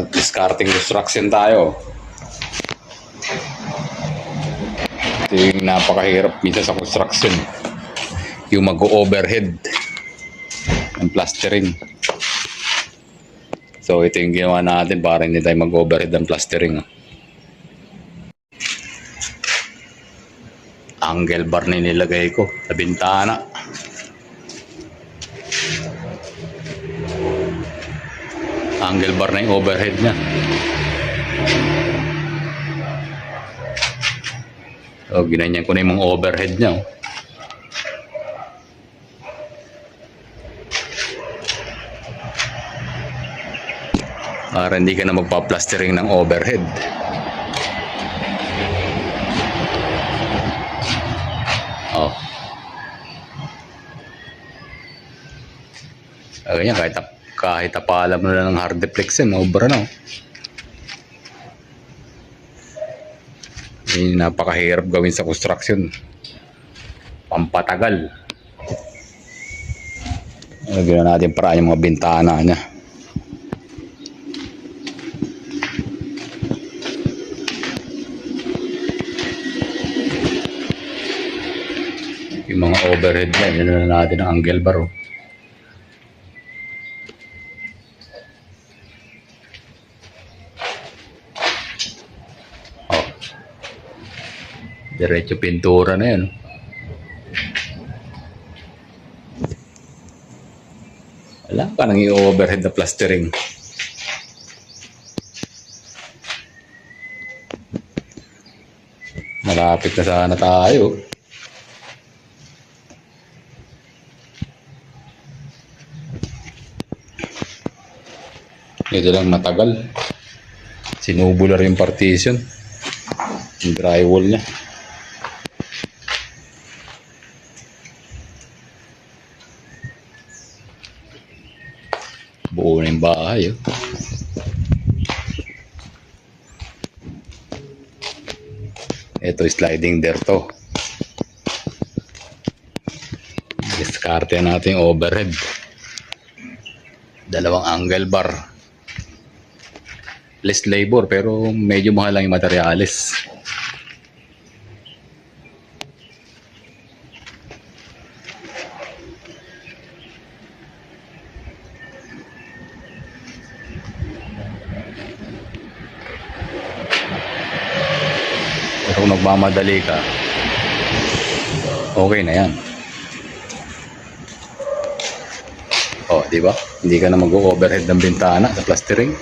Discarding construction tayo. Ito yung napakahirap minsan sa construction, yung mag-overhead ng plastering. So ito yung ginawa natin para hindi tayo mag-overhead ng plastering. Angle bar na nilagay ko sa bintana. Angle bar na yung overhead niya. So ginanyan ko na yung mga overhead niya. Para hindi ka na magpa-plastering ng overhead. Oh. Ganyan, kahit apalam na ng hard deflex yan, obra na. Napakahirap gawin sa construction. Pampatagal. Gawin natin para yung mga bintana niya. Yung mga overhead niya, yun na natin ang angle bar. Diretso pintura na yan. Wala pa nang i-overhead na plastering. Malapit na sana tayo. Ito lang matagal. Sinubular yung partition. Yung drywall niya. Buo na yung bahay. Ito sliding door to. Diskarte natin yung overhead. Dalawang angle bar. Less labor pero medyo mahal lang yung materials. Pero kung nagmamadali ka, okay na yan. Oh, di ba? Hindi ka na mag-overhead ng bintana sa plastering.